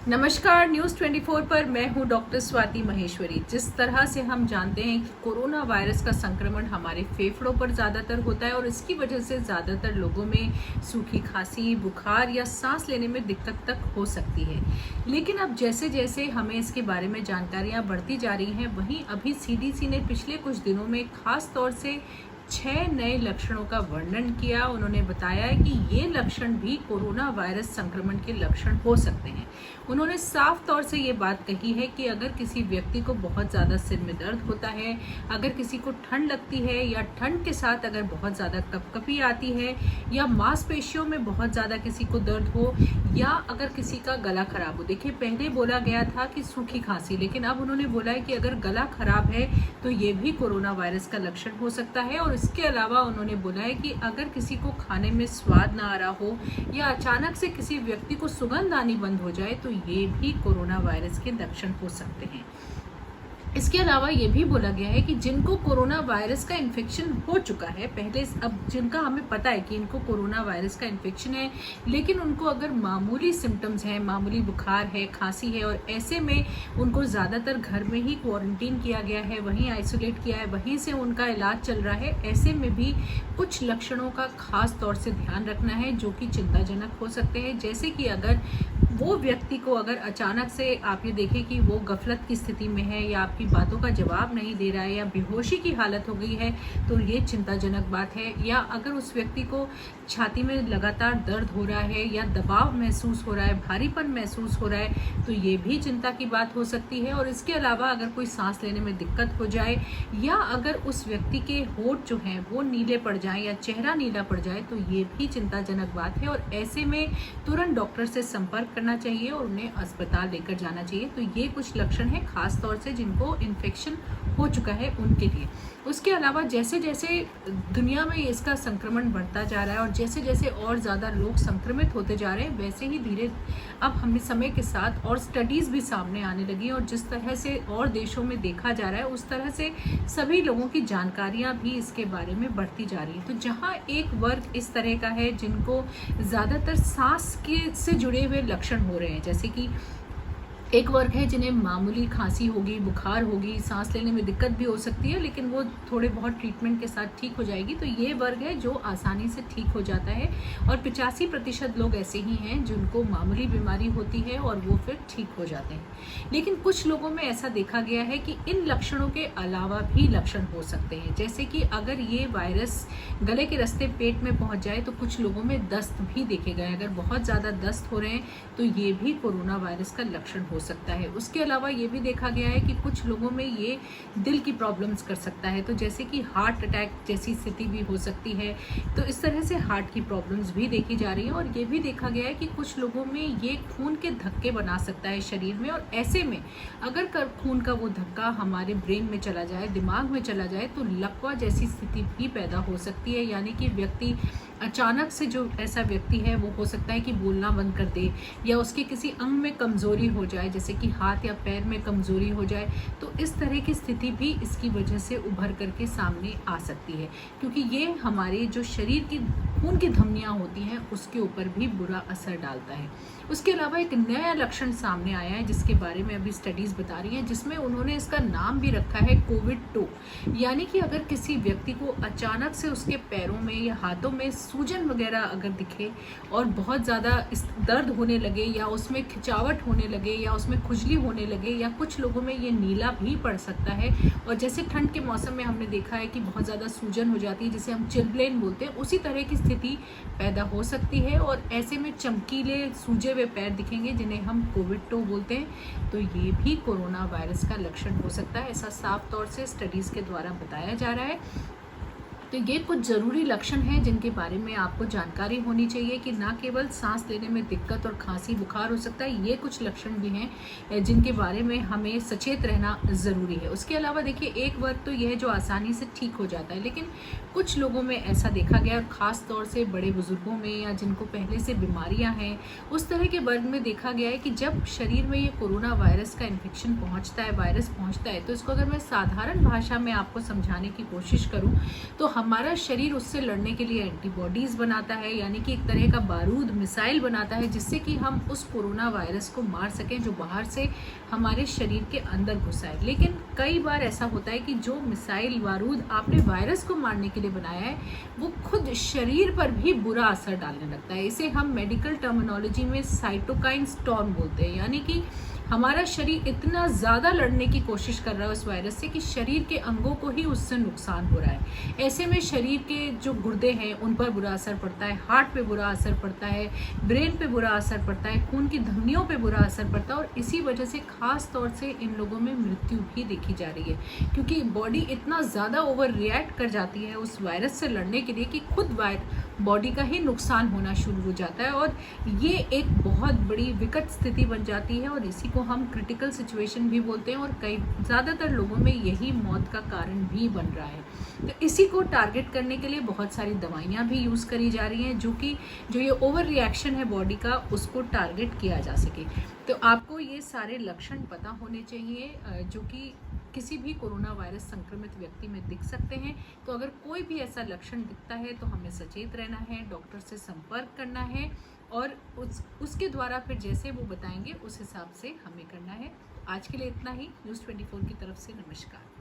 नमस्कार। न्यूज़ 24 पर मैं हूं डॉक्टर स्वाति महेश्वरी। जिस तरह से हम जानते हैं कि कोरोना वायरस का संक्रमण हमारे फेफड़ों पर ज़्यादातर होता है और इसकी वजह से ज़्यादातर लोगों में सूखी खांसी, बुखार या सांस लेने में दिक्कत तक हो सकती है। लेकिन अब जैसे जैसे हमें इसके बारे में जानकारियां बढ़ती जा रही हैं, वहीं अभी सीडीसी ने पिछले कुछ दिनों में खास तौर से 6 नए लक्षणों का वर्णन किया। उन्होंने बताया कि ये लक्षण भी कोरोना वायरस संक्रमण के लक्षण हो सकते हैं। उन्होंने साफ तौर से ये बात कही है कि अगर किसी व्यक्ति को बहुत ज़्यादा सिर में दर्द होता है, अगर किसी को ठंड लगती है या ठंड के साथ अगर बहुत ज़्यादा कपकपी आती है या मांसपेशियों में बहुत ज़्यादा किसी को दर्द हो या अगर किसी का गला खराब हो। देखिए, पहले बोला गया था कि सूखी खांसी, लेकिन अब उन्होंने बोला है कि अगर गला खराब है तो ये भी कोरोना वायरस का लक्षण हो सकता है। और इसके अलावा उन्होंने बोला है कि अगर किसी को खाने में स्वाद ना आ रहा हो या अचानक से किसी व्यक्ति को सुगंध आनी बंद हो जाए तो ये भी कोरोना वायरस के लक्षण हो सकते हैं। इसके अलावा ये भी बोला गया है कि जिनको कोरोना वायरस का इन्फेक्शन हो चुका है पहले, अब जिनका हमें पता है कि इनको कोरोना वायरस का इन्फेक्शन है, लेकिन उनको अगर मामूली सिम्टम्स हैं, मामूली बुखार है, खांसी है और ऐसे में उनको ज़्यादातर घर में ही क्वारंटीन किया गया है, वहीं आइसोलेट किया है, वहीं से उनका इलाज चल रहा है, ऐसे में भी कुछ लक्षणों का खास तौर से ध्यान रखना है जो कि चिंताजनक हो सकते हैं। जैसे कि अगर वो व्यक्ति को अगर अचानक से आप ये देखें कि वो गफलत की स्थिति में है या आपकी बातों का जवाब नहीं दे रहा है या बेहोशी की हालत हो गई है तो ये चिंताजनक बात है। या अगर उस व्यक्ति को छाती में लगातार दर्द हो रहा है या दबाव महसूस हो रहा है, भारीपन महसूस हो रहा है, तो ये भी चिंता की बात हो सकती है। और इसके अलावा अगर कोई सांस लेने में दिक्कत हो जाए या अगर उस व्यक्ति के होंठ जो हैं वो नीले पड़ जाएं या चेहरा नीला पड़ जाए तो ये भी चिंताजनक बात है और ऐसे में तुरंत डॉक्टर से संपर्क करना चाहिए और उन्हें अस्पताल लेकर जाना चाहिए। तो ये कुछ लक्षण हैं खास तौर से जिनको इन्फेक्शन हो चुका है उनके लिए। उसके अलावा जैसे जैसे दुनिया में इसका संक्रमण बढ़ता जा रहा है और जैसे जैसे और ज़्यादा लोग संक्रमित होते जा रहे हैं, वैसे ही धीरे अब हमें समय के साथ और स्टडीज़ भी सामने आने लगी और जिस तरह से और देशों में देखा जा रहा है उस तरह से सभी लोगों की जानकारियाँ भी इसके बारे में बढ़ती जा रही है। तो जहाँ एक वर्ग इस तरह का है जिनको ज़्यादातर सांस के से जुड़े हुए लक्षण हो रहे हैं, जैसे कि एक वर्ग है जिन्हें मामूली खांसी होगी, बुखार होगी, सांस लेने में दिक्कत भी हो सकती है लेकिन वो थोड़े बहुत ट्रीटमेंट के साथ ठीक हो जाएगी। तो ये वर्ग है जो आसानी से ठीक हो जाता है और 85% लोग ऐसे ही हैं जिनको मामूली बीमारी होती है और वो फिर ठीक हो जाते हैं। लेकिन कुछ लोगों में ऐसा देखा गया है कि इन लक्षणों के अलावा भी लक्षण हो सकते हैं, जैसे कि अगर ये वायरस गले के रास्ते पेट में पहुँच जाए तो कुछ लोगों में दस्त भी देखे गए। अगर बहुत ज़्यादा दस्त हो रहे हैं तो ये भी कोरोना वायरस का लक्षण हो सकता है। उसके अलावा ये भी देखा गया है कि कुछ लोगों में ये दिल की प्रॉब्लम्स कर सकता है, तो जैसे कि हार्ट अटैक जैसी स्थिति भी हो सकती है। तो इस तरह से हार्ट की प्रॉब्लम्स भी देखी जा रही है और ये भी देखा गया है कि कुछ लोगों में ये खून के धक्के बना सकता है शरीर में और ऐसे में अगर खून का वो धक्का हमारे ब्रेन में चला जाए, दिमाग में चला जाए तो लकवा जैसी स्थिति भी पैदा हो सकती है। यानी कि व्यक्ति अचानक से, जो ऐसा व्यक्ति है वो हो सकता है कि बोलना बंद कर दे या उसके किसी अंग में कमज़ोरी हो जाए, जैसे कि हाथ या पैर में कमज़ोरी हो जाए। तो इस तरह की स्थिति भी इसकी वजह से उभर करके सामने आ सकती है, क्योंकि ये हमारे जो शरीर की खून की धमनियाँ होती हैं उसके ऊपर भी बुरा असर डालता है। उसके अलावा एक नया लक्षण सामने आया है जिसके बारे में अभी स्टडीज़ बता रही हैं, जिसमें उन्होंने इसका नाम भी रखा है कोविड-2। यानी कि अगर किसी व्यक्ति को अचानक से उसके पैरों में या हाथों में सूजन वगैरह अगर दिखे और बहुत ज़्यादा दर्द होने लगे या उसमें खिंचावट होने लगे या उसमें खुजली होने लगे या कुछ लोगों में ये नीला भी पड़ सकता है। और जैसे ठंड के मौसम में हमने देखा है कि बहुत ज़्यादा सूजन हो जाती है जिसे हम चिलब्लेन बोलते हैं, उसी तरह की स्थिति पैदा हो सकती है और ऐसे में चमकीले सूजे हुए पैर दिखेंगे जिन्हें हम कोविड-2 बोलते हैं। तो ये भी कोरोना वायरस का लक्षण हो सकता है, ऐसा साफ तौर से स्टडीज़ के द्वारा बताया जा रहा है। तो ये कुछ ज़रूरी लक्षण हैं जिनके बारे में आपको जानकारी होनी चाहिए कि ना केवल सांस लेने में दिक्कत और खांसी बुखार हो सकता है, ये कुछ लक्षण भी हैं जिनके बारे में हमें सचेत रहना ज़रूरी है। उसके अलावा देखिए, एक वर्ग तो यह है जो आसानी से ठीक हो जाता है, लेकिन कुछ लोगों में ऐसा देखा गया और ख़ास तौर से बड़े बुजुर्गों में या जिनको पहले से बीमारियाँ हैं उस तरह के वर्ग में देखा गया है कि जब शरीर में ये कोरोना वायरस का इन्फेक्शन पहुँचता है, वायरस पहुँचता है, तो इसको अगर मैं साधारण भाषा में आपको समझाने की कोशिश करूँ तो हमारा शरीर उससे लड़ने के लिए एंटीबॉडीज बनाता है, यानी कि एक तरह का बारूद मिसाइल बनाता है, जिससे कि हम उस कोरोना वायरस को मार सकें जो बाहर से हमारे शरीर के अंदर घुसा है। लेकिन कई बार ऐसा होता है कि जो मिसाइल बारूद आपने वायरस को मारने के लिए बनाया है वो खुद शरीर पर भी बुरा असर डालने लगता है। इसे हम मेडिकल टर्मिनोलॉजी में साइटोकाइन स्टॉर्म बोलते हैं, यानी कि हमारा शरीर इतना ज़्यादा लड़ने की कोशिश कर रहा है उस वायरस से कि शरीर के अंगों को ही उससे नुकसान हो रहा है। ऐसे में शरीर के जो गुर्दे हैं उन पर बुरा असर पड़ता है, हार्ट पे बुरा असर पड़ता है, ब्रेन पे बुरा असर पड़ता है, खून की धमनियों पे बुरा असर पड़ता है, और इसी वजह से खास तौर से इन लोगों में मृत्यु भी देखी जा रही है, क्योंकि बॉडी इतना ज़्यादा ओवर रिएक्ट कर जाती है उस वायरस से लड़ने के लिए कि खुद बॉडी का ही नुकसान होना शुरू हो जाता है, और ये एक बहुत बड़ी विकट स्थिति बन जाती है, और इसी को हम क्रिटिकल सिचुएशन भी बोलते हैं, और कई ज़्यादातर लोगों में यही मौत का कारण भी बन रहा है। तो इसी को टारगेट करने के लिए बहुत सारी दवाइयाँ भी यूज़ करी जा रही हैं, जो ये ओवर रिएक्शन है बॉडी का उसको टारगेट किया जा सके। तो आपको ये सारे लक्षण पता होने चाहिए जो कि किसी भी कोरोना वायरस संक्रमित व्यक्ति में दिख सकते हैं। तो अगर कोई भी ऐसा लक्षण दिखता है तो हमें सचेत रहना है, डॉक्टर से संपर्क करना है, और उसके द्वारा फिर जैसे वो बताएंगे उस हिसाब से हमें करना है। आज के लिए इतना ही। न्यूज़ 24 की तरफ से नमस्कार।